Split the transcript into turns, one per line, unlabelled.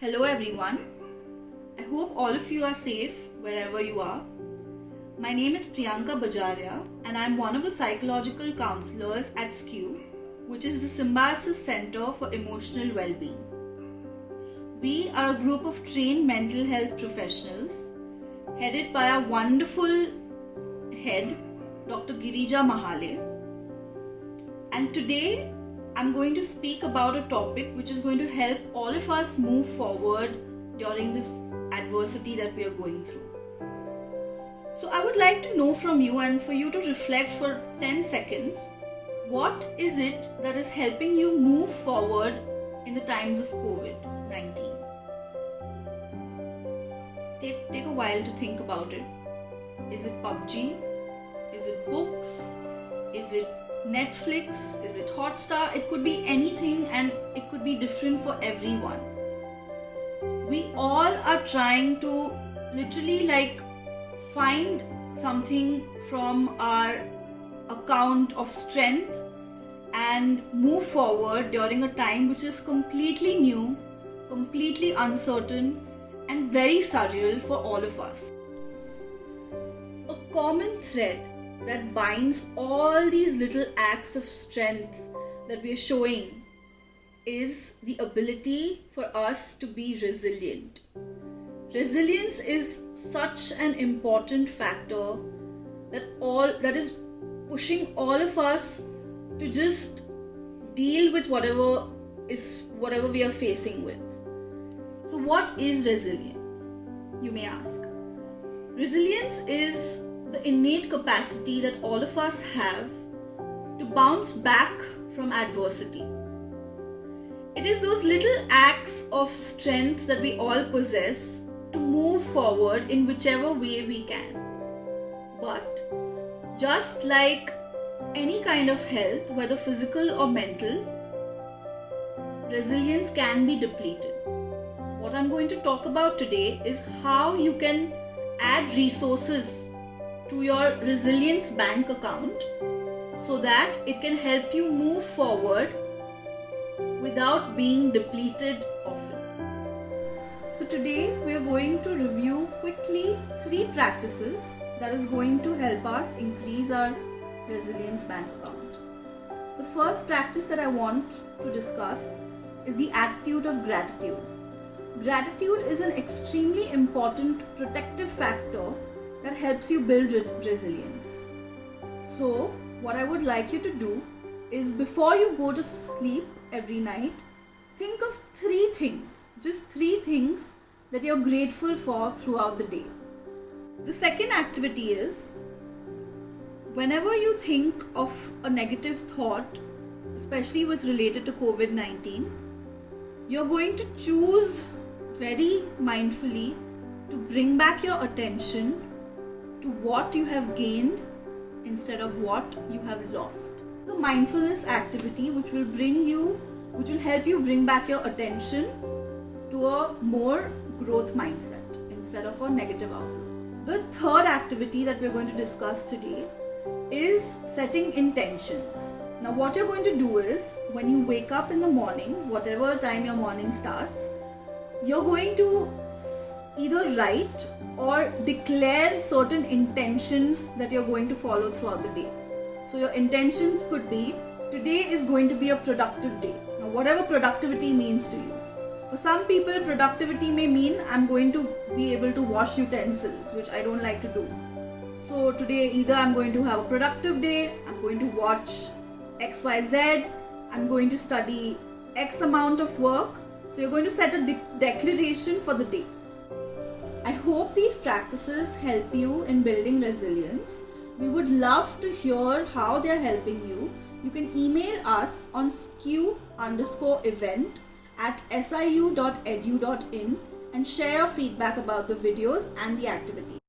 Hello everyone. I hope all of you are safe wherever you are. My name is Priyanka Bajaria and I am one of the psychological counselors at SKEW, which is the Symbiosis Center for Emotional Wellbeing. We are a group of trained mental health professionals headed by our wonderful head, Dr. Girija Mahale. And today I'm going to speak about a topic which is going to help all of us move forward during this adversity that we are going through. So I would like to know from you and for you to reflect for 10 seconds, what is it that is helping you move forward in the times of COVID-19? Take a while to think about it. Is it PUBG? Is it books? Is it Netflix? Is it Hotstar? It could be anything and it could be different for everyone. We all are trying to literally find something from our account of strength and move forward during a time which is completely new, completely uncertain and very surreal for all of us. A common thread that binds all these little acts of strength that we are showing is the ability for us to be resilient. Resilience is such an important factor that is pushing all of us to just deal with whatever we are facing with. So what is resilience, you may ask? Resilience is the innate capacity that all of us have to bounce back from adversity. It is those little acts of strength that we all possess to move forward in whichever way we can. But just like any kind of health, whether physical or mental, resilience can be depleted. What I'm going to talk about today is how you can add resources to your resilience bank account so that it can help you move forward without being depleted often. So today we are going to review quickly 3 practices that is going to help us increase our resilience bank account. The first practice that I want to discuss is the attitude of gratitude. Gratitude is an extremely important protective factor that helps you build resilience. So what I would like you to do is, before you go to sleep every night, think of 3 things, just 3 things that you're grateful for throughout the day. The second activity is, whenever you think of a negative thought, especially related to COVID-19, you're going to choose very mindfully to bring back your attention to what you have gained instead of what you have lost. So mindfulness activity which will help you bring back your attention to a more growth mindset instead of a negative outlook. The third activity that we're going to discuss today is setting intentions. Now what you're going to do is, when you wake up in the morning, whatever time your morning starts, you're going to either write or declare certain intentions that you're going to follow throughout the day. So your intentions could be, today is going to be a productive day. Now whatever productivity means to you. For some people, productivity may mean I'm going to be able to wash utensils, which I don't like to do. So today either I'm going to have a productive day, I'm going to watch XYZ, I'm going to study X amount of work. So you're going to set a declaration for the day. I hope these practices help you in building resilience. We would love to hear how they're helping you. You can email us on skew_event@siu.edu.in and share your feedback about the videos and the activity.